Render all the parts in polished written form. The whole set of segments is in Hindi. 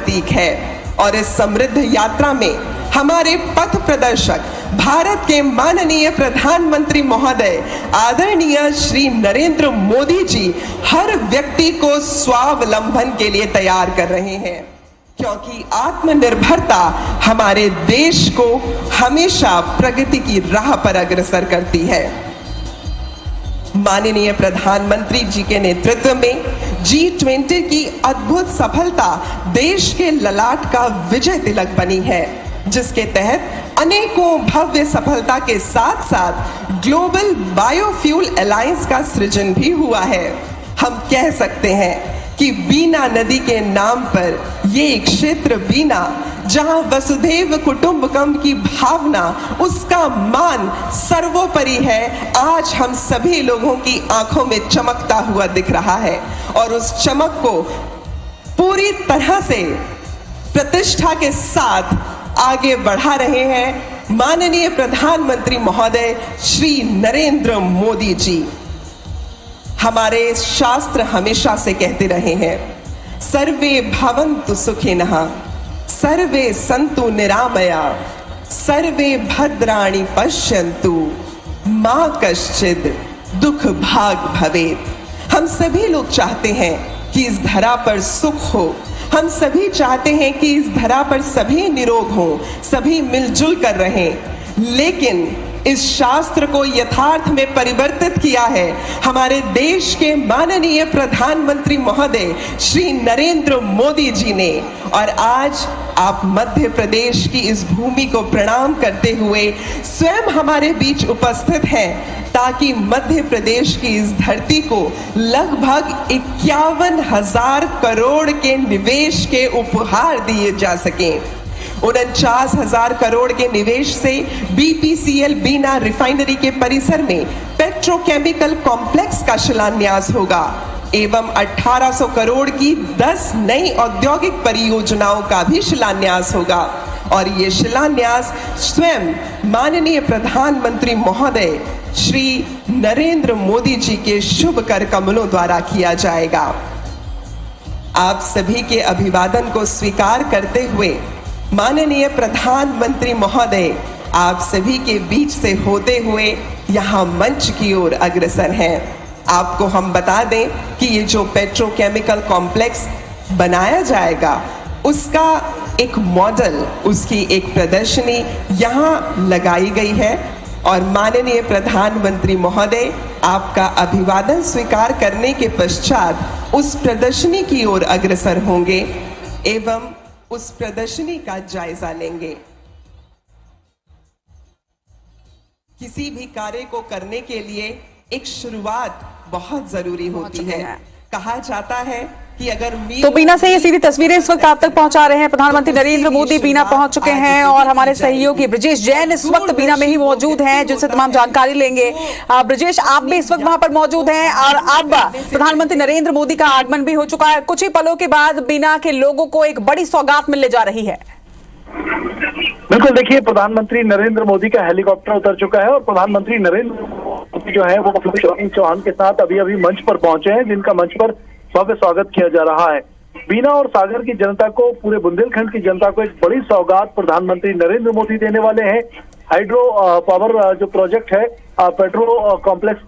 प्रतीक है और इस समृद्ध यात्रा में हमारे पथ प्रदर्शक भारत के माननीय प्रधानमंत्री महोदय आदरणीय श्री नरेंद्र मोदी जी हर व्यक्ति को स्वावलंबन के लिए तैयार कर रहे हैं, क्योंकि आत्मनिर्भरता हमारे देश को हमेशा प्रगति की राह पर अग्रसर करती है। माननीय प्रधानमंत्री जी के नेतृत्व में G20 की अद्भुत सफलता देश के ललाट का विजय तिलक बनी है, जिसके तहत अनेकों भव्य सफलता के साथ साथ ग्लोबल बायोफ्यूल अलायंस का सृजन भी हुआ है। हम कह सकते हैं कि बीना नदी के नाम पर ये क्षेत्र बीना, जहां वसुधैव कुटुंबकम की भावना, उसका मान सर्वोपरि है, आज हम सभी लोगों की आंखों में चमकता हुआ दिख रहा है और उस चमक को पूरी तरह से प्रतिष्ठा के साथ आगे बढ़ा रहे हैं माननीय प्रधानमंत्री महोदय श्री नरेंद्र मोदी जी। हमारे शास्त्र हमेशा से कहते रहे हैं, सर्वे भवन्तु सुखिनः, सर्वे सन्तु निरामया, सर्वे भद्राणि पश्यन्तु, मा कश्चित् दुख भाग भवेत्। हम सभी लोग चाहते हैं कि इस धरा पर सुख हो, हम सभी चाहते हैं कि इस धरा पर सभी निरोग हो, सभी मिलजुल कर रहें, लेकिन इस शास्त्र को यथार्थ में परिवर्तित किया है हमारे देश के माननीय प्रधानमंत्री महोदय श्री नरेंद्र मोदी जी ने। और आज आप मध्य प्रदेश की इस भूमि को प्रणाम करते हुए स्वयं हमारे बीच उपस्थित हैं, ताकि मध्य प्रदेश की इस धरती को लगभग 51,000 करोड़ के निवेश के उपहार दिए जा सकें। 49,000 करोड़ के निवेश से BPCL बीना रिफाइनरी के परिसर में पेट्रोकेमिकल कॉम्प्लेक्स का शिलान्यास होगा एवं 1800 करोड़ की 10 नई औद्योगिक परियोजनाओं का भी शिलान्यास होगा और ये शिलान्यास स्वयं माननीय प्रधानमंत्री महोदय श्री नरेंद्र मोदी जी के शुभ कर कमलों द्वारा किया जाएगा। आप सभी के अभिवादन को स्वीकार करते हुए माननीय प्रधानमंत्री महोदय आप सभी के बीच से होते हुए यहाँ मंच की ओर अग्रसर हैं। आपको हम बता दें कि ये जो पेट्रोकेमिकल कॉम्प्लेक्स बनाया जाएगा उसका एक मॉडल, उसकी एक प्रदर्शनी यहाँ लगाई गई है और माननीय प्रधानमंत्री महोदय आपका अभिवादन स्वीकार करने के पश्चात उस प्रदर्शनी की ओर अग्रसर होंगे एवं उस प्रदर्शनी का जायजा लेंगे। किसी भी कार्य को करने के लिए एक शुरुआत बहुत जरूरी होती है। कहा जाता है कि अगर तो बीना से ये सीधी तस्वीरें इस वक्त आप तक पहुंचा रहे हैं प्रधानमंत्री नरेंद्र मोदी बीना पहुंच चुके हैं और हमारे सहयोगी ब्रजेश जैन इस वक्त बीना में ही मौजूद हैं, जिनसे तमाम जानकारी लेंगे। ब्रजेश, आप भी इस वक्त वहां पर मौजूद हैं और अब प्रधानमंत्री नरेंद्र मोदी का आगमन भी हो चुका है। कुछ ही पलों के बाद बीना के लोगों को एक बड़ी सौगात मिलने जा रही है। बिल्कुल, देखिए प्रधानमंत्री नरेंद्र मोदी का हेलीकॉप्टर उतर चुका है और प्रधानमंत्री नरेंद्र मोदी जो है वो शिवराज चौहान के साथ अभी अभी मंच पर पहुंचे हैं, जिनका मंच पर भव्य स्वागत किया जा रहा है। बीना और सागर की जनता को, पूरे बुंदेलखंड की जनता को एक बड़ी सौगात प्रधानमंत्री नरेंद्र मोदी देने वाले हैं। हाइड्रो पावर जो प्रोजेक्ट है, पेट्रो कॉम्प्लेक्स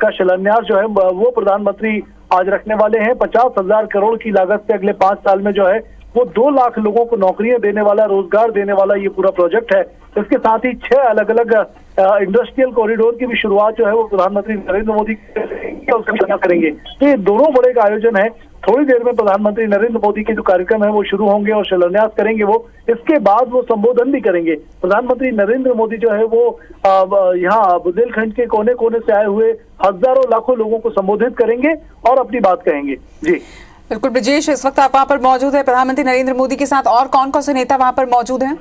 का शिलान्यास जो है वो प्रधानमंत्री आज रखने वाले हैं। 50,000 करोड़ की लागत से अगले 5 साल में जो है वो 2 लाख लोगों को नौकरियां देने वाला, रोजगार देने वाला ये पूरा प्रोजेक्ट है। इसके साथ ही 6 अलग अलग इंडस्ट्रियल कॉरिडोर की भी शुरुआत जो है वो प्रधानमंत्री नरेंद्र मोदी करेंगे। तो ये दोनों बड़े का आयोजन है। थोड़ी देर में प्रधानमंत्री नरेंद्र मोदी के जो कार्यक्रम है वो शुरू होंगे और शिलान्यास करेंगे वो। इसके बाद वो संबोधन भी करेंगे। प्रधानमंत्री नरेंद्र मोदी जो है वो यहाँ बुंदेलखंड के कोने कोने से आए हुए हजारों लाखों लोगों को संबोधित करेंगे और अपनी बात कहेंगे। जी बिल्कुल ब्रजेश, इस वक्त आप वहां पर मौजूद है प्रधानमंत्री नरेंद्र मोदी के साथ, और कौन कौन से नेता वहां पर मौजूद हैं?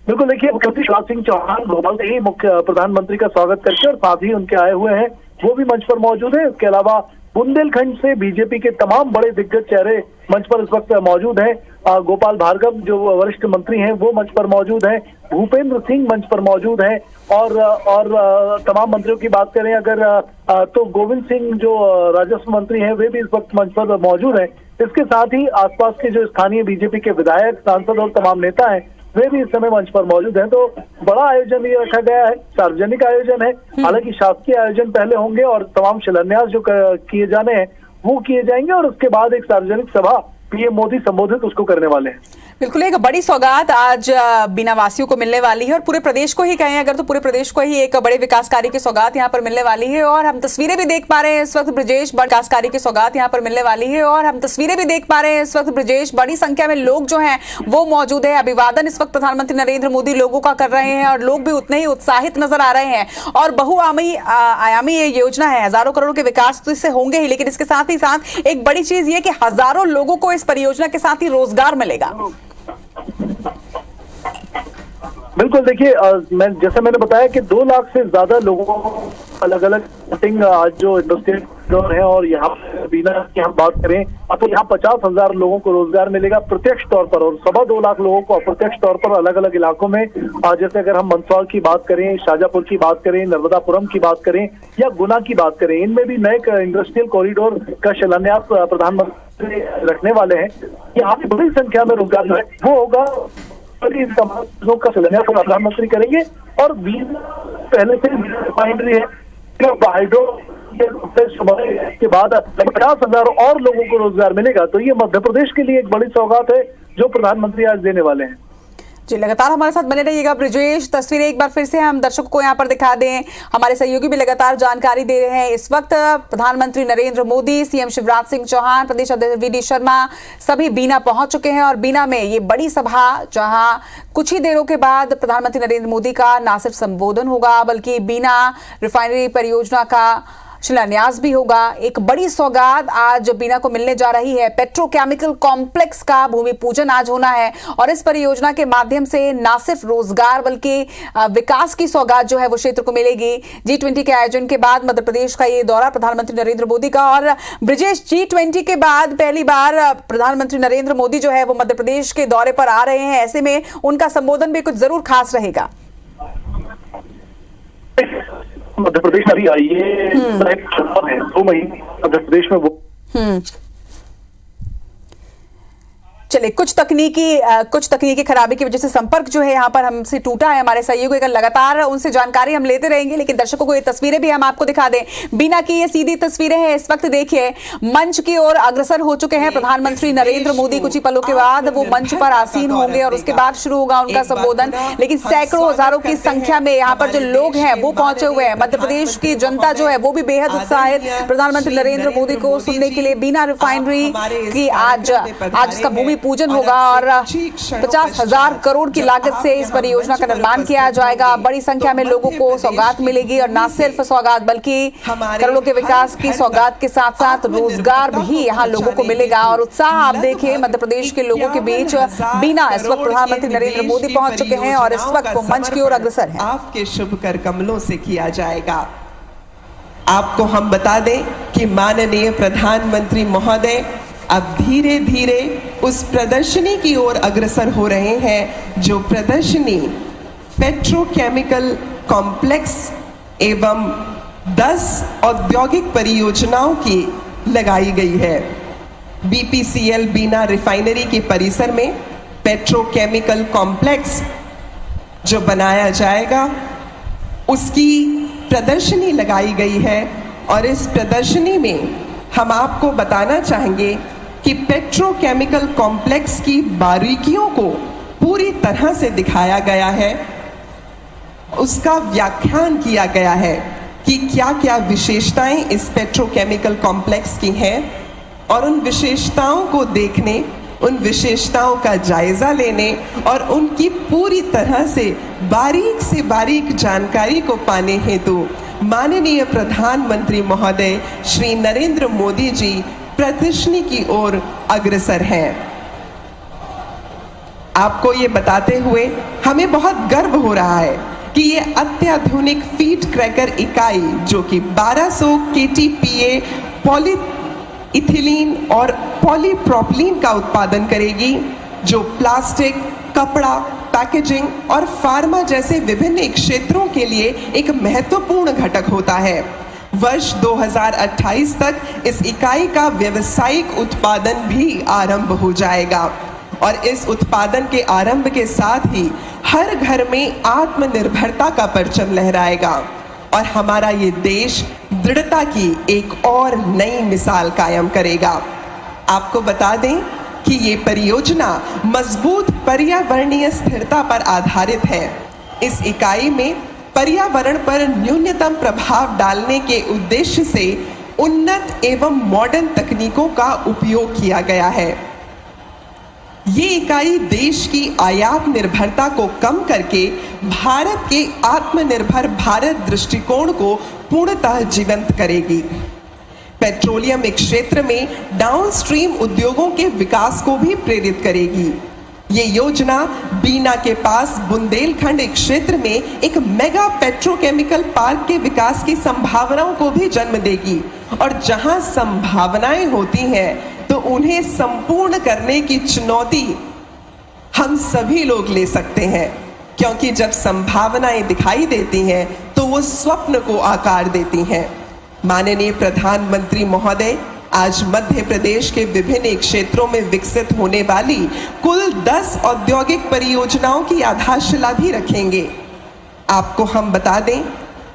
बिल्कुल, देखिए मुख्यमंत्री शिवराज सिंह चौहान भोपाल से ही मुख्य प्रधानमंत्री का स्वागत करके और साथ ही उनके आए हुए हैं वो भी मंच पर मौजूद है। इसके अलावा बुंदेलखंड से बीजेपी के तमाम बड़े दिग्गज चेहरे मंच पर इस वक्त मौजूद हैं। गोपाल भार्गव जो वरिष्ठ मंत्री हैं वो मंच पर मौजूद हैं, भूपेंद्र सिंह मंच पर मौजूद हैं और तमाम मंत्रियों की बात करें अगर तो गोविंद सिंह जो राजस्व मंत्री हैं वे भी इस वक्त मंच पर मौजूद हैं। इसके साथ ही आसपास के जो स्थानीय बीजेपी के विधायक, सांसद और तमाम नेता हैं वे भी इस समय मंच पर मौजूद हैं। तो बड़ा आयोजन ये रखा गया है, सार्वजनिक आयोजन है। हालांकि शासकीय आयोजन पहले होंगे और तमाम शिलान्यास जो किए जाने हैं वो किए जाएंगे और उसके बाद एक सार्वजनिक सभा पीएम मोदी संबोधित उसको करने वाले हैं। बिल्कुल एक बड़ी सौगात आज बीना वासियों को मिलने वाली है और पूरे प्रदेश को ही कहें अगर तो पूरे प्रदेश को ही एक बड़े विकास कार्य की सौगात यहाँ पर मिलने वाली है। और हम तस्वीरें भी देख पा रहे हैं इस वक्त ब्रजेश, बड़े विकास कार्य की सौगात यहाँ पर मिलने वाली है और हम तस्वीरें भी देख पा रहे हैं इस वक्त ब्रजेश, बड़ी संख्या में लोग जो हैं वो मौजूद है। अभिवादन इस वक्त प्रधानमंत्री नरेंद्र मोदी लोगों का कर रहे हैं और लोग भी उतने ही उत्साहित नजर आ रहे हैं। और बहुआयामी ये योजना है, हजारों करोड़ के विकास तो इससे होंगे ही, लेकिन इसके साथ ही साथ एक बड़ी चीज ये कि हजारों लोगों को इस परियोजना के साथ ही रोजगार मिलेगा। बिल्कुल, देखिए जैसे मैंने बताया कि 2 लाख से ज्यादा लोगों को अलग अलग कटिंग आज जो इंडस्ट्रियल है और यहाँ बीना की हम बात करें तो यहाँ 50,000 लोगों को रोजगार मिलेगा प्रत्यक्ष तौर पर और 2.25 लाख लोगों को अप्रत्यक्ष तौर पर अलग अलग इलाकों में। जैसे अगर हम मंदसौर की बात करें, शाजापुर की बात करें, नर्मदापुरम की बात करें या गुना की बात करें, इनमें भी नए इंडस्ट्रियल कॉरिडोर का शिलान्यास प्रधानमंत्री रखने वाले हैं। यहाँ पे बड़ी संख्या में रोजगार जो है वो होगा, इन तमाम चीजों का शिलान्यास प्रधानमंत्री करेंगे। और पहले से रिफाइनरी है, हाइड्रो के बाद 50,000 और लोगों को रोजगार मिलेगा। तो ये मध्य प्रदेश के लिए एक बड़ी सौगात है जो प्रधानमंत्री आज देने वाले हैं। जी, लगातार हमारे साथ बने रहिएगा ब्रजेश। तस्वीरें एक बार फिर से हम दर्शकों को यहाँ पर दिखा दें, हमारे सहयोगी भी लगातार जानकारी दे रहे हैं। इस वक्त प्रधानमंत्री नरेंद्र मोदी, सीएम शिवराज सिंह चौहान, प्रदेश अध्यक्ष वी डी शर्मा सभी बीना पहुंच चुके हैं और बीना में ये बड़ी सभा जहां कुछ ही देरों के बाद प्रधानमंत्री नरेंद्र मोदी का न सिर्फ संबोधन होगा बल्कि बीना रिफाइनरी परियोजना का शिलान्यास भी होगा। एक बड़ी सौगात आज बीना को मिलने जा रही है। पेट्रोकेमिकल कॉम्प्लेक्स का भूमि पूजन आज होना है और इस परियोजना के माध्यम से न सिर्फ रोजगार बल्कि विकास की सौगात जो है वो क्षेत्र को मिलेगी। G20 के आयोजन के बाद मध्य प्रदेश का ये दौरा प्रधानमंत्री नरेंद्र मोदी का। और ब्रजेश, G20 के बाद पहली बार प्रधानमंत्री नरेंद्र मोदी जो है वो मध्य प्रदेश के दौरे पर आ रहे हैं, ऐसे में उनका संबोधन भी कुछ जरूर खास रहेगा। मध्य प्रदेश अभी आई है, 2 महीने मध्य प्रदेश में वो चले कुछ तकनीकी खराबी की वजह से संपर्क जो है यहाँ पर हमसे टूटा है। हमारे सहयोगी लगातार उनसे जानकारी हम लेते रहेंगे, लेकिन दर्शकों को ये तस्वीरें भी हम आपको दिखा दें। बीना की ये सीधी तस्वीरें हैं। इस वक्त देखिए मंच की ओर अग्रसर हो चुके हैं प्रधानमंत्री नरेंद्र मोदी। कुछ ही पलों के बाद वो मंच पर आसीन होंगे और उसके बाद शुरू होगा उनका संबोधन। लेकिन सैकड़ों हजारों की संख्या में यहाँ पर जो लोग हैं वो पहुंचे हुए हैं। मध्य प्रदेश की जनता जो है वो भी बेहद उत्साहित प्रधानमंत्री नरेंद्र मोदी को सुनने के लिए। बीना रिफाइनरी की आज इसका भूमि पूजन होगा और 50,000 करोड़ की लागत से इस परियोजना का निर्माण किया जाएगा। बड़ी संख्या में लोगों को सौगात मिलेगी और न सिर्फ सौगात बल्कि करोड़ों के विकास की सौगात के साथ साथ रोजगार भी यहाँ लोगों को मिलेगा। और उत्साह आप देखिए मध्य प्रदेश के लोगों के बीच। बीना इस वक्त प्रधानमंत्री नरेंद्र मोदी पहुंच चुके हैं और इस वक्त वो मंच की ओर अग्रसर है। आपके शुभ कर कमलों से किया जाएगा। आपको हम बता दें कि माननीय प्रधानमंत्री महोदय अब धीरे धीरे उस प्रदर्शनी की ओर अग्रसर हो रहे हैं जो प्रदर्शनी पेट्रोकेमिकल कॉम्प्लेक्स एवं 10 औद्योगिक परियोजनाओं की लगाई गई है। BPCL बीना रिफाइनरी के परिसर में पेट्रोकेमिकल कॉम्प्लेक्स जो बनाया जाएगा उसकी प्रदर्शनी लगाई गई है। और इस प्रदर्शनी में हम आपको बताना चाहेंगे कि पेट्रोकेमिकल कॉम्प्लेक्स की बारीकियों को पूरी तरह से दिखाया गया है, उसका व्याख्यान किया गया है कि क्या क्या विशेषताएं इस पेट्रोकेमिकल कॉम्प्लेक्स की हैं और उन विशेषताओं को देखने, उन विशेषताओं का जायजा लेने और उनकी पूरी तरह से बारीक जानकारी को पाने हेतु माननीय प्रधानमंत्री महोदय श्री नरेंद्र मोदी जी प्रदर्शनी की ओर अग्रसर हैं। आपको ये बताते हुए हमें बहुत गर्व हो रहा है कि ये अत्याधुनिक फीड क्रैकर इकाई जो कि 1200 KTPA पॉलीइथिलीन और पॉलीप्रोपिलीन का उत्पादन करेगी, जो प्लास्टिक, कपड़ा, पैकेजिंग और फार्मा जैसे विभिन्न क्षेत्रों के लिए एक महत्वपूर्ण घटक होता है। वर्ष 2028 तक इस इकाई का व्यावसायिक उत्पादन भी आरंभ हो जाएगा और इस उत्पादन के आरंभ के साथ ही हर घर में आत्मनिर्भरता का परचम लहराएगा और हमारा ये देश दृढ़ता की एक और नई मिसाल कायम करेगा। आपको बता दें कि ये परियोजना मजबूत पर्यावरणीय स्थिरता पर आधारित है। इस इकाई में पर्यावरण पर न्यूनतम प्रभाव डालने के उद्देश्य से उन्नत एवं मॉडर्न तकनीकों का उपयोग किया गया है। ये इकाई देश की आयात निर्भरता को कम करके भारत के आत्मनिर्भर भारत दृष्टिकोण को पूर्णतः जीवंत करेगी। पेट्रोलियम क्षेत्र में डाउनस्ट्रीम उद्योगों के विकास को भी प्रेरित करेगी। ये योजना बीना के पास बुंदेलखंड क्षेत्र में एक मेगा पेट्रोकेमिकल पार्क के विकास की संभावनाओं को भी जन्म देगी और जहां संभावनाएं होती हैं तो उन्हें संपूर्ण करने की चुनौती हम सभी लोग ले सकते हैं, क्योंकि जब संभावनाएं दिखाई देती हैं तो वो स्वप्न को आकार देती हैं। माननीय प्रधानमंत्री महोदय आज मध्य प्रदेश के विभिन्न क्षेत्रों में विकसित होने वाली कुल 10 औद्योगिक परियोजनाओं की आधारशिला भी रखेंगे। आपको हम बता दें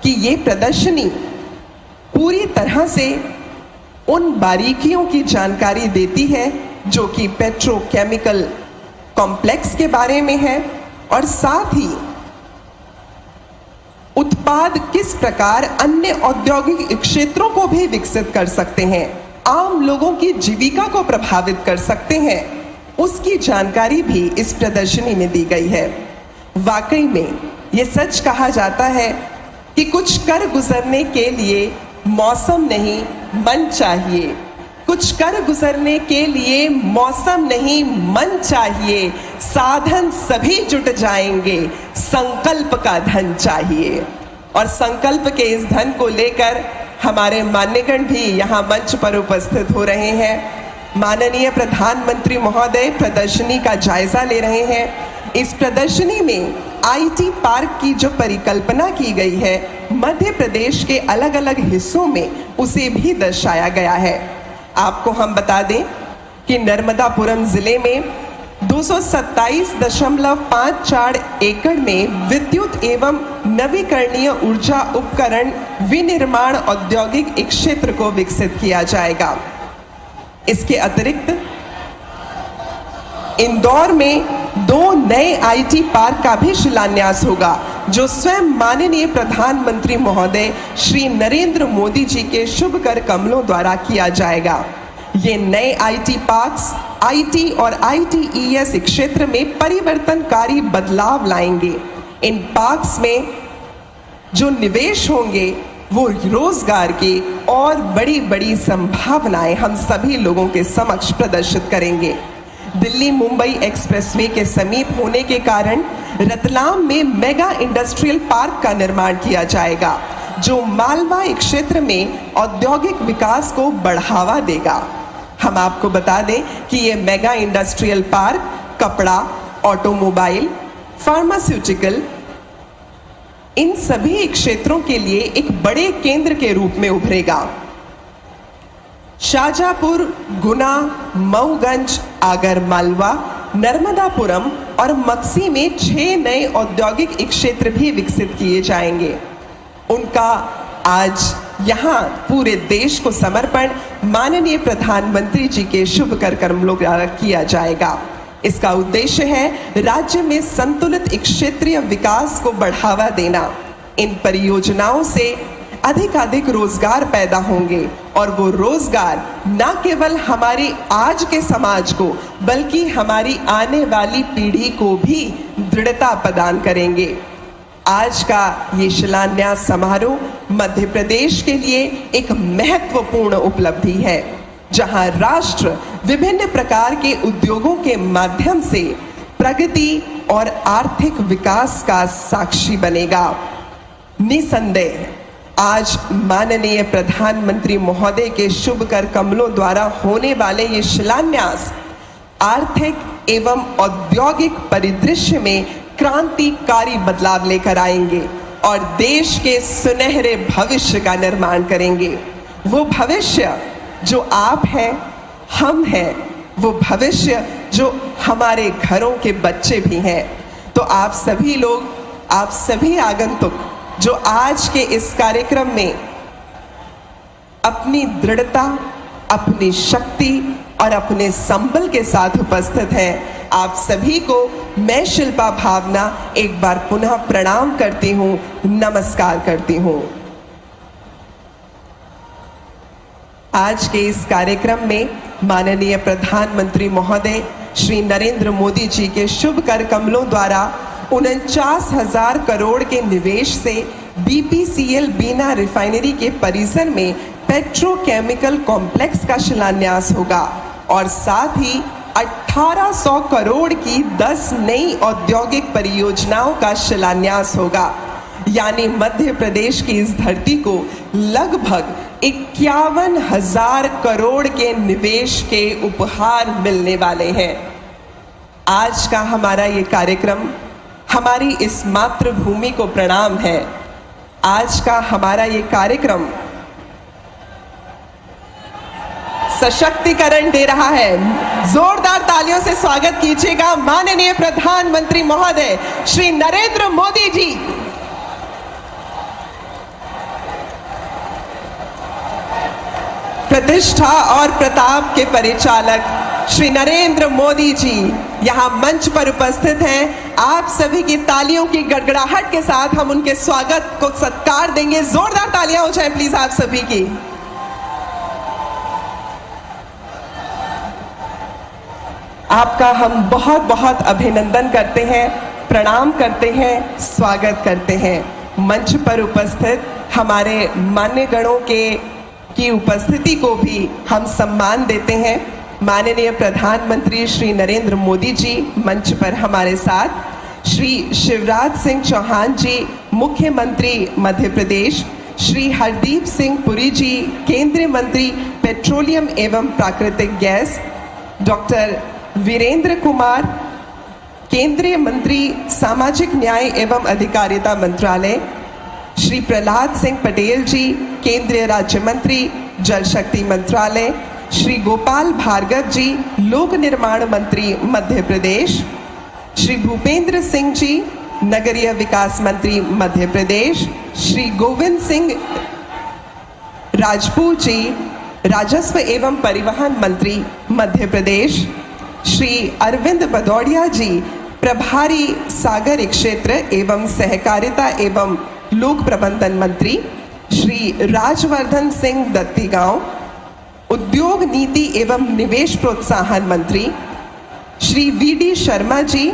कि ये प्रदर्शनी पूरी तरह से उन बारीकियों की जानकारी देती है जो कि पेट्रोकेमिकल कॉम्प्लेक्स के बारे में है और साथ ही उत्पाद किस प्रकार अन्य औद्योगिक क्षेत्रों को भी विकसित कर सकते हैं, आम लोगों की जीविका को प्रभावित कर सकते हैं, उसकी जानकारी भी इस प्रदर्शनी में दी गई है। वाकई में ये सच कहा जाता है कि कुछ कर गुजरने के लिए मौसम नहीं मन चाहिए, कुछ कर गुजरने के लिए मौसम नहीं मन चाहिए, साधन सभी जुट जाएंगे, संकल्प का धन चाहिए। और संकल्प के इस धन को लेकर हमारे मान्यगण भी यहाँ मंच पर उपस्थित हो रहे हैं। माननीय प्रधानमंत्री महोदय प्रदर्शनी का जायजा ले रहे हैं। इस प्रदर्शनी में आईटी पार्क की जो परिकल्पना की गई है, मध्य प्रदेश के अलग अलग हिस्सों में उसे भी दर्शाया गया है। आपको हम बता दें कि नर्मदापुरम जिले में 227.54 एकड़ में विद्युत एवं नवीकरणीय ऊर्जा उपकरण विनिर्माण औद्योगिक क्षेत्र को विकसित किया जाएगा। इसके अतिरिक्त इंदौर में 2 नए आईटी पार्क का भी शिलान्यास होगा, जो स्वयं माननीय प्रधानमंत्री महोदय श्री नरेंद्र मोदी जी के शुभ कर कमलों द्वारा किया जाएगा। ये नए आईटी पार्क्स आईटी और आईटीईएस क्षेत्र में परिवर्तनकारी बदलाव लाएंगे। इन पार्क्स में जो निवेश होंगे वो रोजगार की और बड़ी बड़ी संभावनाएं हम सभी लोगों के समक्ष प्रदर्शित करेंगे। दिल्ली मुंबई एक्सप्रेसवे के समीप होने के कारण रतलाम में मेगा इंडस्ट्रियल पार्क का निर्माण किया जाएगा, जो मालवा क्षेत्र में औद्योगिक विकास को बढ़ावा देगा। हम आपको बता दें कि ये मेगा इंडस्ट्रियल पार्क कपड़ा, ऑटोमोबाइल, फार्मास्यूटिकल, इन सभी क्षेत्रों के लिए एक बड़े केंद्र के रूप में उभरेगा। शाहजहांपुर, गुना, मऊगंज, आगर मालवा, नर्मदापुरम और मक्सी में 6 नए औद्योगिक क्षेत्र भी विकसित किए जाएंगे। उनका आज यहाँ पूरे देश को समर्पण माननीय प्रधानमंत्री जी के शुभ कर कमलों द्वारा किया जाएगा। इसका उद्देश्य है राज्य में संतुलित क्षेत्रीय विकास को बढ़ावा देना। इन परियोजनाओं से अधिक रोजगार पैदा होंगे और वो रोजगार न केवल हमारे आज के समाज को बल्कि हमारी आने वाली पीढ़ी को भी दृढ़ता प्रदान करेंगे। आज का ये शिलान्यास समारोह मध्य प्रदेश के लिए एक महत्वपूर्ण उपलब्धि है, जहां राष्ट्र विभिन्न प्रकार के उद्योगों के माध्यम से प्रगति और आर्थिक विकास का साक्षी बनेगा। निसंदेह आज माननीय प्रधानमंत्री महोदय के शुभ कर कमलों द्वारा होने वाले ये शिलान्यास आर्थिक एवं औद्योगिक परिदृश्य में क्रांतिकारी बदलाव लेकर आएंगे और देश के सुनहरे भविष्य का निर्माण करेंगे। वो भविष्य जो आप हैं, हम हैं, वो भविष्य जो हमारे घरों के बच्चे भी हैं। तो आप सभी लोग, आप सभी आगंतुक जो आज के इस कार्यक्रम में अपनी दृढ़ता, अपनी शक्ति और अपने संबल के साथ उपस्थित हैं, आप सभी को मैं शिल्पा भावना एक बार पुनः प्रणाम करती हूं, नमस्कार करती हूं। आज के इस कार्यक्रम में माननीय प्रधानमंत्री महोदय श्री नरेंद्र मोदी जी के शुभ कर कमलों द्वारा 49,000 करोड़ के निवेश से बीपीसीएल बीना रिफाइनरी के परिसर में पेट्रोकेमिकल कॉम्प्लेक्स का शिलान्यास होगा और साथ ही 1800 करोड़ की 10 नई औद्योगिक परियोजनाओं का शिलान्यास होगा। यानी मध्य प्रदेश की इस धरती को लगभग 51,000 करोड़ के निवेश के उपहार मिलने वाले हैं। आज का हमारा ये कार्यक्रम हमारी इस मातृभूमि को प्रणाम है। आज का हमारा ये कार्यक्रम सशक्तिकरण दे रहा है। जोरदार तालियों से स्वागत कीजिएगा माननीय प्रधानमंत्री महोदय श्री नरेंद्र मोदी जी। प्रतिष्ठा और प्रताप के परिचालक श्री नरेंद्र मोदी जी यहाँ मंच पर उपस्थित हैं। आप सभी की तालियों की गड़गड़ाहट के साथ हम उनके स्वागत को सत्कार देंगे। जोरदार तालियां हो जाए प्लीज आप सभी की। आपका हम बहुत बहुत अभिनंदन करते हैं, प्रणाम करते हैं, स्वागत करते हैं। मंच पर उपस्थित हमारे मान्यगणों की उपस्थिति को भी हम सम्मान देते हैं। माननीय प्रधानमंत्री श्री नरेंद्र मोदी जी मंच पर हमारे साथ, श्री शिवराज सिंह चौहान जी मुख्यमंत्री मध्य प्रदेश, श्री हरदीप सिंह पुरी जी केंद्रीय मंत्री पेट्रोलियम एवं प्राकृतिक गैस, डॉक्टर वीरेंद्र कुमार केंद्रीय मंत्री सामाजिक न्याय एवं अधिकारिता मंत्रालय, श्री प्रहलाद सिंह पटेल जी केंद्रीय राज्य मंत्री जल शक्ति मंत्रालय, श्री गोपाल भार्गव जी लोक निर्माण मंत्री मध्य प्रदेश, श्री भूपेंद्र सिंह जी नगरीय विकास मंत्री मध्य प्रदेश, श्री गोविंद सिंह राजपूत जी राजस्व एवं परिवहन मंत्री मध्य प्रदेश, श्री अरविंद भदौड़िया जी प्रभारी सागर क्षेत्र एवं सहकारिता एवं लोक प्रबंधन मंत्री, श्री राजवर्धन सिंह दत्तीगांव उद्योग नीति एवं निवेश प्रोत्साहन मंत्री, श्री वीडी शर्मा जी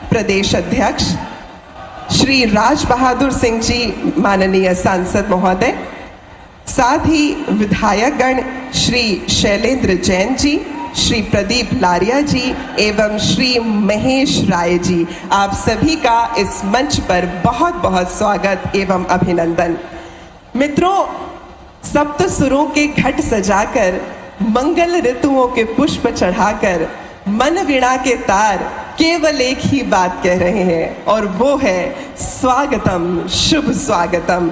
प्रदेश अध्यक्ष, श्री राज बहादुर सिंह जी माननीय सांसद महोदय, साथ ही विधायकगण श्री शैलेंद्र जैन जी, श्री प्रदीप लारिया जी एवं श्री महेश राय जी, आप सभी का इस मंच पर बहुत बहुत स्वागत एवं अभिनंदन। मित्रों, सप्त सुरों के घट सजाकर, मंगल ऋतुओं के पुष्प चढ़ाकर, मन वीणा के तार केवल एक ही बात कह रहे हैं और वो है स्वागतम, शुभ स्वागतम।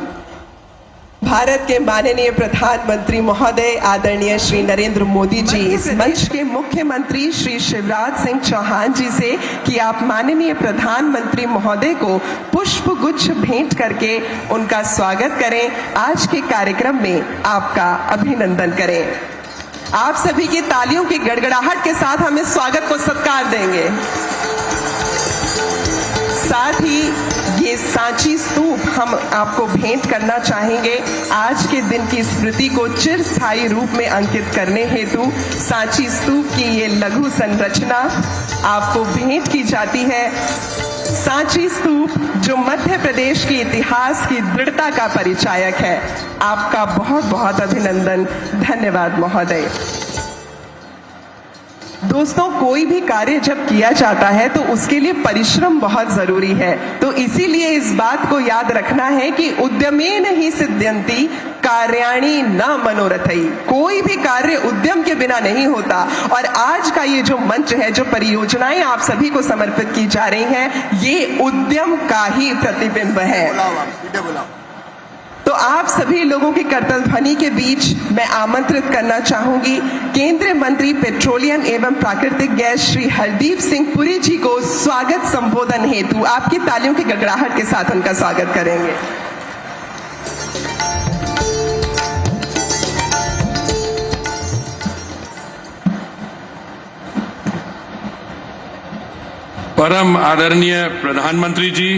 भारत के माननीय प्रधानमंत्री महोदय आदरणीय श्री नरेंद्र मोदी जी इस मंच के मुख्यमंत्री श्री शिवराज सिंह चौहान जी से कि आप माननीय प्रधानमंत्री महोदय को पुष्प गुच्छ भेंट करके उनका स्वागत करें। आज के कार्यक्रम में आपका अभिनंदन करें। आप सभी की तालियों की गड़गड़ाहट के साथ हम इस स्वागत को सत्कार देंगे। साथ ही ये सांची स्तूप हम आपको भेंट करना चाहेंगे। आज के दिन की स्मृति को चिरस्थायी रूप में अंकित करने हेतु सांची स्तूप की ये लघु संरचना आपको भेंट की जाती है। सांची स्तूप जो मध्य प्रदेश के इतिहास की दृढ़ता का परिचायक है। आपका बहुत बहुत अभिनंदन, धन्यवाद महोदय। दोस्तों, कोई भी कार्य जब किया जाता है तो उसके लिए परिश्रम बहुत जरूरी है। तो इसीलिए इस बात को याद रखना है कि उद्यमेन ही सिद्ध्यन्ति कार्याणि न मनोरथई। कोई भी कार्य उद्यम के बिना नहीं होता। और आज का ये जो मंच है, जो परियोजनाएं आप सभी को समर्पित की जा रही हैं, ये उद्यम का ही प्रतिबिंब है। तो आप सभी लोगों की करतल ध्वनि के बीच मैं आमंत्रित करना चाहूंगी केंद्रीय मंत्री पेट्रोलियम एवं प्राकृतिक गैस श्री हरदीप सिंह पुरी जी को स्वागत संबोधन हेतु आपकी तालियों की गड़गड़ाहट के साथ उनका स्वागत करेंगे। परम आदरणीय प्रधानमंत्री जी,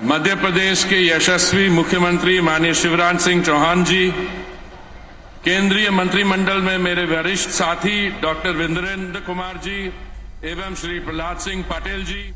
मध्य प्रदेश के यशस्वी मुख्यमंत्री माननीय शिवराज सिंह चौहान जी, केंद्रीय मंत्रिमंडल में मेरे वरिष्ठ साथी डॉक्टर वीरेंद्र कुमार जी एवं श्री प्रहलाद सिंह पटेल जी,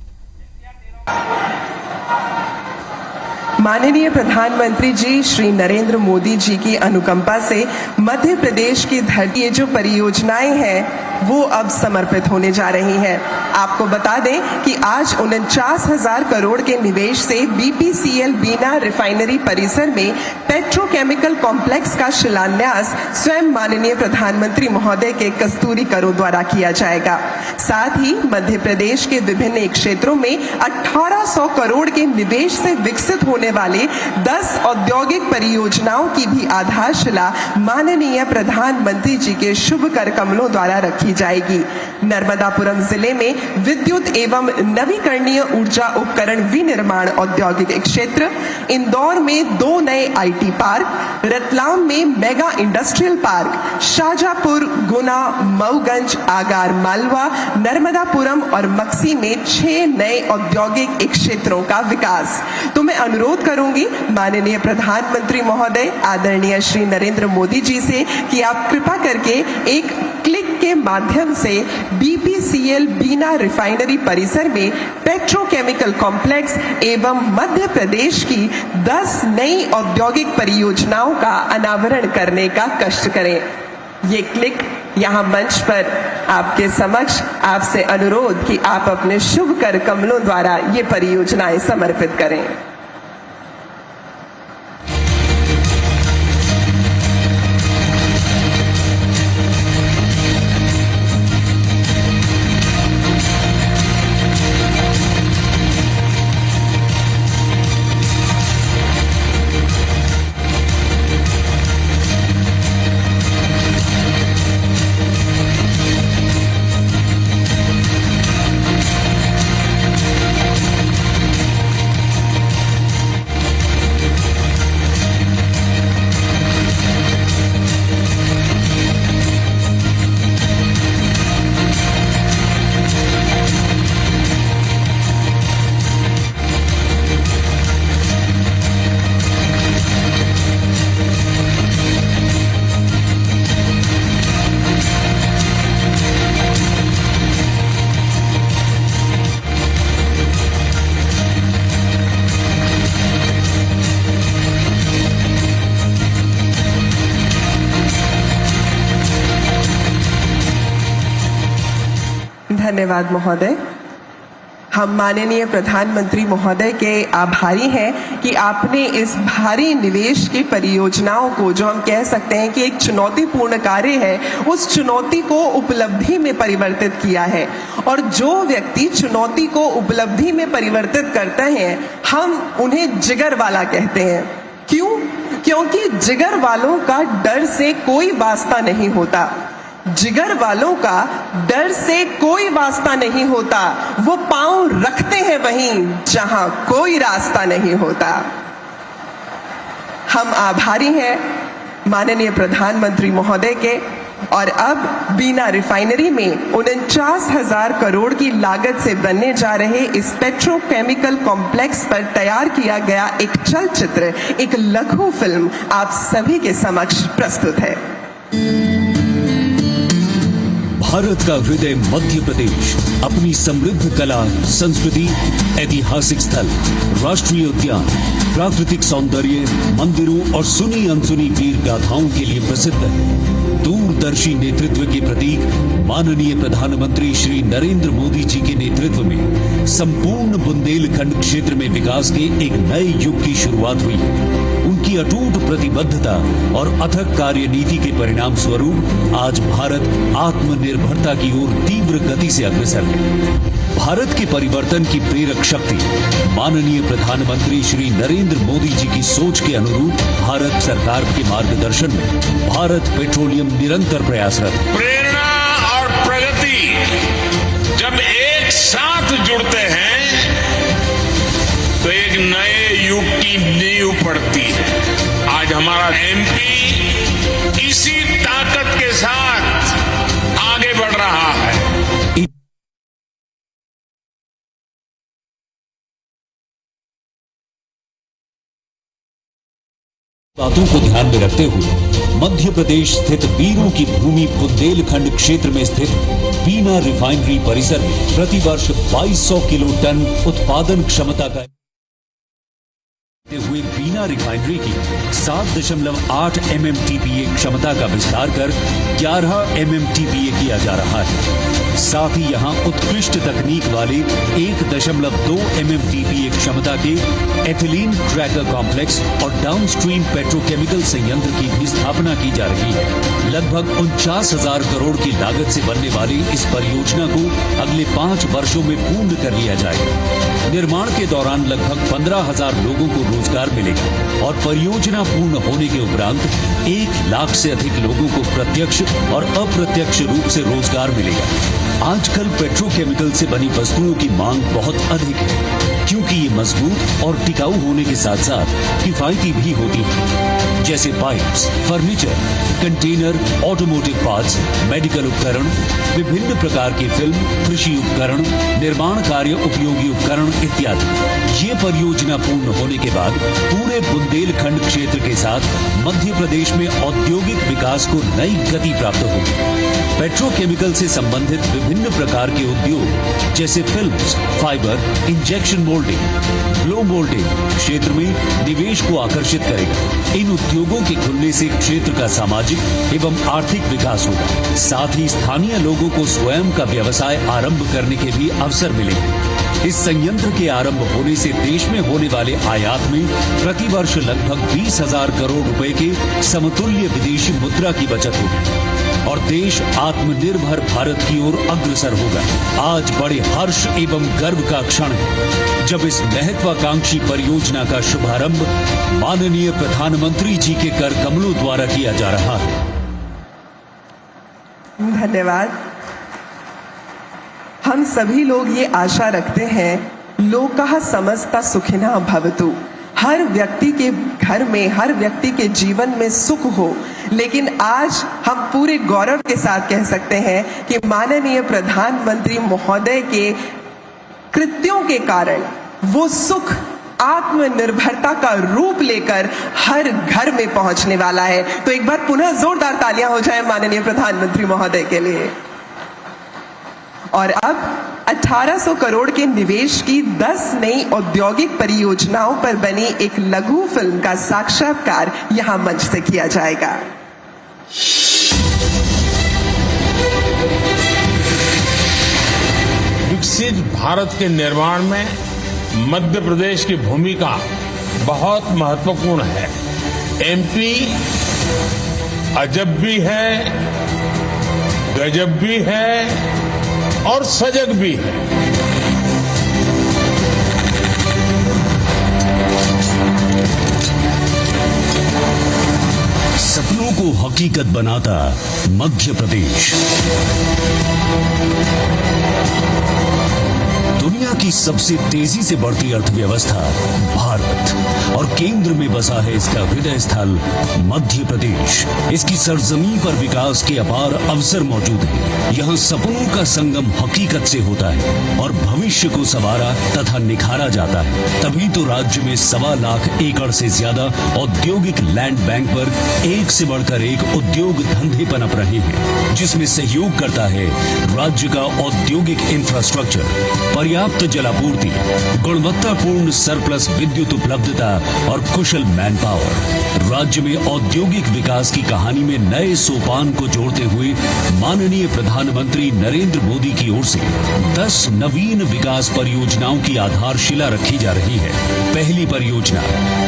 माननीय प्रधानमंत्री जी श्री नरेंद्र मोदी जी की अनुकंपा से मध्य प्रदेश की धरती ये जो परियोजनाएं हैं वो अब समर्पित होने जा रही हैं। आपको बता दें कि आज 49,000 करोड़ के निवेश से बीपीसीएल बीना रिफाइनरी परिसर में पेट्रोकेमिकल कॉम्प्लेक्स का शिलान्यास स्वयं माननीय प्रधानमंत्री महोदय के कस्तूरी करों द्वारा किया जाएगा। साथ ही मध्य प्रदेश के विभिन्न क्षेत्रों में 1800 करोड़ के निवेश से विकसित होने वाले 10 औद्योगिक परियोजनाओं की भी आधारशिला माननीय प्रधानमंत्री जी के शुभ कर कमलों द्वारा रखी जाएगी। नर्मदापुरम जिले में विद्युत एवं नवीकरणीय ऊर्जा उपकरण विनिर्माण औद्योगिक क्षेत्र, इंदौर में 2 नए आईटी पार्क, रतलाम में मेगा इंडस्ट्रियल पार्क, शाजापुर, गुना, मऊगंज, आगार मालवा, नर्मदापुरम और मक्सी में 6 नए औद्योगिक क्षेत्रों का विकास। तो मैं अनुरोध करूंगी माननीय प्रधानमंत्री महोदय आदरणीय श्री नरेंद्र मोदी जी से कि आप कृपा करके एक क्लिक के माध्यम से बीपीसीएल बीना रिफाइनरी परिसर में पेट्रोकेमिकल कॉम्प्लेक्स एवं मध्य प्रदेश की 10 नई औद्योगिक परियोजनाओं का अनावरण करने का कष्ट करें। ये क्लिक यहाँ मंच पर आपके समक्ष आपसे अनुरोध कि आप अपने शुभ कर कमलों द्वारा ये परियोजनाएं समर्पित करें। धन्यवाद महोदय। हम माननीय प्रधानमंत्री महोदय के आभारी हैं कि आपने इस भारी निवेश की परियोजनाओं को, जो हम कह सकते हैं कि एक चुनौतीपूर्ण कार्य है, उस चुनौती को उपलब्धि में परिवर्तित किया है। और जो व्यक्ति चुनौती को उपलब्धि में परिवर्तित करते हैं, हम उन्हें जिगर वाला कहते हैं। क्यों? क्योंकि जिगर वालों का डर से कोई वास्ता नहीं होता। जिगर वालों का डर से कोई वास्ता नहीं होता। वो पांव रखते हैं वहीं जहां कोई रास्ता नहीं होता। हम आभारी हैं माननीय प्रधानमंत्री महोदय के। और अब बीना रिफाइनरी में 49,000 करोड़ की लागत से बनने जा रहे इस पेट्रोकेमिकल कॉम्प्लेक्स पर तैयार किया गया एक चलचित्र, एक लघु फिल्म आप सभी के समक्ष प्रस्तुत है। भारत का हृदय मध्य प्रदेश अपनी समृद्ध कला, संस्कृति, ऐतिहासिक स्थल, राष्ट्रीय उद्यान, प्राकृतिक सौंदर्य, मंदिरों और सुनी अनसुनी वीर गाथाओं के लिए प्रसिद्ध है। दूरदर्शी नेतृत्व के प्रतीक माननीय प्रधानमंत्री श्री नरेंद्र मोदी जी के नेतृत्व में संपूर्ण बुंदेलखंड क्षेत्र में विकास के एक नए युग की शुरुआत हुई है। उनकी अटूट प्रतिबद्धता और अथक कार्यनीति के परिणाम स्वरूप आज भारत आत्मनिर्भरता की ओर तीव्र गति से अग्रसर है। भारत के परिवर्तन की प्रेरक शक्ति माननीय प्रधानमंत्री श्री नरेंद्र मोदी जी की सोच के अनुरूप भारत सरकार के मार्गदर्शन में भारत पेट्रोलियम निरंतर प्रयासरत है। प्रेरणा और प्रगति जब एक साथ जुड़ते हैं तो एक नए युग की नींव पड़ती है। आज हमारा एमपी इसी ताकत के साथ आगे बढ़ रहा है। बातों को ध्यान में रखते हुए मध्य प्रदेश स्थित वीरों की भूमि बुंदेलखंड क्षेत्र में स्थित बीना रिफाइनरी परिसर में प्रतिवर्ष 2200 किलो टन उत्पादन क्षमता का हुए बीना रिफाइनरी की 7.8 MMTPA क्षमता का विस्तार कर 11 MMTPA किया जा रहा है। साथ ही यहां उत्कृष्ट तकनीक वाले 1.2 MMTPA क्षमता के एथिलीन क्रैकर कॉम्प्लेक्स और डाउनस्ट्रीम पेट्रोकेमिकल संयंत्र की भी स्थापना की जा रही है। लगभग 49,000 करोड़ की लागत से बनने वाली इस परियोजना को अगले 5 वर्षों में पूर्ण कर लिया जाएगा। निर्माण के दौरान लगभग 15,000 लोगों को रोजगार मिलेगा और परियोजना पूर्ण होने के उपरांत 1 लाख से अधिक लोगों को प्रत्यक्ष और अप्रत्यक्ष रूप से रोजगार मिलेगा। आजकल पेट्रोकेमिकल से बनी वस्तुओं की मांग बहुत अधिक है, क्योंकि ये मजबूत और टिकाऊ होने के साथ साथ किफायती भी होती है, जैसे pipes, furniture, container, automotive parts, medical उपकरण, विभिन्न प्रकार की फिल्म, कृषि उपकरण, निर्माण कार्य उपयोगी उपकरण इत्यादि। ये परियोजना पूर्ण होने के बाद पूरे बुंदेलखंड क्षेत्र के साथ मध्य प्रदेश में औद्योगिक विकास को नई गति प्राप्त होगी। पेट्रोकेमिकल से संबंधित विभिन्न प्रकार के उद्योग जैसे films, fibre, injection moulding, blow moulding क्षेत्र में निवेश को आकर्षित करेगा। इन उद्योगों के खुलने से क्षेत्र का सामाजिक एवं आर्थिक विकास होगा। साथ ही स्थानीय लोगों को स्वयं का व्यवसाय आरंभ करने के भी अवसर मिलेंगे। इस संयंत्र के आरंभ होने से देश में होने वाले आयात में प्रतिवर्ष लगभग 20,000 करोड़ रुपए के समतुल्य विदेशी मुद्रा की बचत होगी और देश आत्मनिर्भर भारत की ओर अग्रसर होगा। आज बड़े हर्ष एवं गर्व का क्षण है जब इस महत्वाकांक्षी परियोजना का शुभारंभ माननीय प्रधानमंत्री जी के कर कमलों द्वारा किया जा रहा है। धन्यवाद। हम सभी लोग ये आशा रखते हैं लोकः समस्ता सुखिनः भवतु, हर व्यक्ति के घर में, हर व्यक्ति के जीवन में सुख हो। लेकिन आज हम पूरे गौरव के साथ कह सकते हैं कि माननीय प्रधानमंत्री महोदय के कृत्यों के कारण वो सुख आत्मनिर्भरता का रूप लेकर हर घर में पहुंचने वाला है। तो एक बार पुनः जोरदार तालियां हो जाए माननीय प्रधानमंत्री महोदय के लिए। और अब 1800 करोड़ के निवेश की 10 नई औद्योगिक परियोजनाओं पर बनी एक लघु फिल्म का साक्षात्कार यहां मंच से किया जाएगा। विकसित भारत के निर्माण में मध्य प्रदेश की भूमिका बहुत महत्वपूर्ण है। एमपी अजब भी है, गजब भी है और सजग भी है। सपनों को हकीकत बनाता मध्य प्रदेश। दुनिया की सबसे तेजी से बढ़ती अर्थव्यवस्था भारत और केंद्र में बसा है इसका हृदय स्थल मध्य प्रदेश। इसकी सरजमीन पर विकास के अपार अवसर मौजूद हैं। यहाँ सपनों का संगम हकीकत से होता है और भविष्य को संवारा तथा निखारा जाता है। तभी तो राज्य में 1.25 लाख एकड़ से ज्यादा औद्योगिक लैंड बैंक पर एक से बढ़कर एक उद्योग धंधे पनप रहे हैं, जिसमें सहयोग करता है राज्य का औद्योगिक इंफ्रास्ट्रक्चर। पर्याप्त जलापूर्ति, गुणवत्तापूर्ण सरप्लस विद्युत उपलब्धता और कुशल मैन पावर। राज्य में औद्योगिक विकास की कहानी में नए सोपान को जोड़ते हुए माननीय प्रधानमंत्री नरेंद्र मोदी की ओर से 10 नवीन विकास परियोजनाओं की आधारशिला रखी जा रही है। पहली परियोजना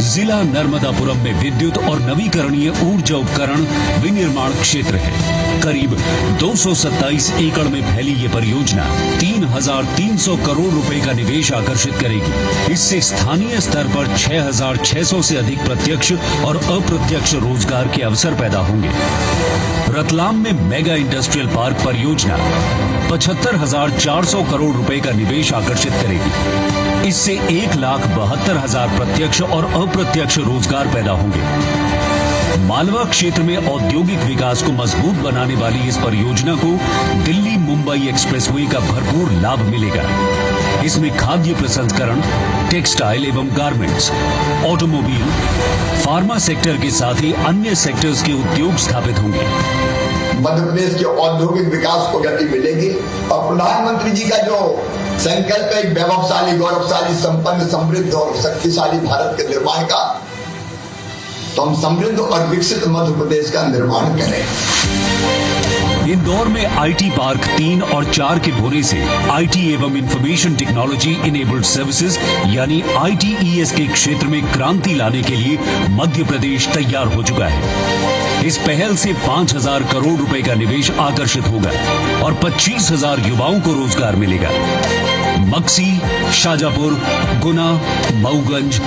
जिला नर्मदापुरम में विद्युत और नवीकरणीय ऊर्जा उपकरण विनिर्माण क्षेत्र है। करीब 227 एकड़ में फैली ये परियोजना 3,300 करोड़ रुपए का निवेश आकर्षित करेगी। इससे स्थानीय स्तर पर 6,600 से अधिक प्रत्यक्ष और अप्रत्यक्ष रोजगार के अवसर पैदा होंगे। रतलाम में मेगा इंडस्ट्रियल पार्क परियोजना 75,400 करोड़ रुपए का निवेश आकर्षित करेगी। इससे 1,72,000 प्रत्यक्ष और अप्रत्यक्ष रोजगार पैदा होंगे। मालवा क्षेत्र में औद्योगिक विकास को मजबूत बनाने वाली इस परियोजना को दिल्ली मुंबई एक्सप्रेसवे का भरपूर लाभ मिलेगा। इसमें खाद्य प्रसंस्करण, टेक्सटाइल एवं गारमेंट्स, ऑटोमोबाइल, फार्मा सेक्टर के साथ ही अन्य सेक्टर्स के उद्योग स्थापित होंगे। मध्य प्रदेश के औद्योगिक विकास को गति मिलेगी और प्रधानमंत्री जी का जो संकल्प है वैभवशाली, गौरवशाली, संपन्न, समृद्ध और शक्तिशाली भारत के निर्माण का, तो हम समृद्ध और विकसित मध्य प्रदेश का निर्माण करें। इंदौर में आईटी पार्क 3 और 4 के होने से आईटी एवं इंफॉर्मेशन टेक्नोलॉजी इनेबल्ड सर्विसेज यानी ITES के क्षेत्र में क्रांति लाने के लिए मध्य प्रदेश तैयार हो चुका है। इस पहल से 5,000 करोड़ रुपए का निवेश आकर्षित होगा और 25,000 युवाओं को रोजगार मिलेगा। मक्सी, शाजापुर, गुना, मऊगंज,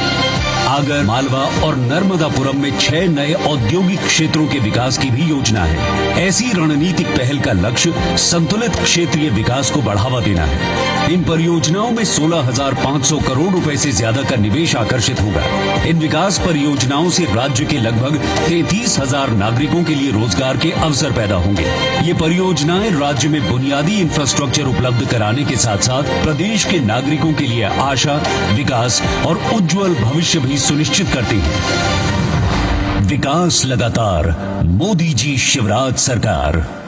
आगर, मालवा और नर्मदापुरम में 6 नए औद्योगिक क्षेत्रों के विकास की भी योजना है। ऐसी रणनीतिक पहल का लक्ष्य संतुलित क्षेत्रीय विकास को बढ़ावा देना है। इन परियोजनाओं में 16,500 करोड़ रुपए से ज्यादा का निवेश आकर्षित होगा। इन विकास परियोजनाओं से राज्य के लगभग 33,000 नागरिकों के लिए रोजगार के अवसर पैदा होंगे। ये परियोजनाएं राज्य में बुनियादी इंफ्रास्ट्रक्चर उपलब्ध कराने के साथ साथ प्रदेश के नागरिकों के लिए आशा, विकास और उज्जवल भविष्य भी सुनिश्चित करती है। विकास लगातार, मोदी जी शिवराज सरकार।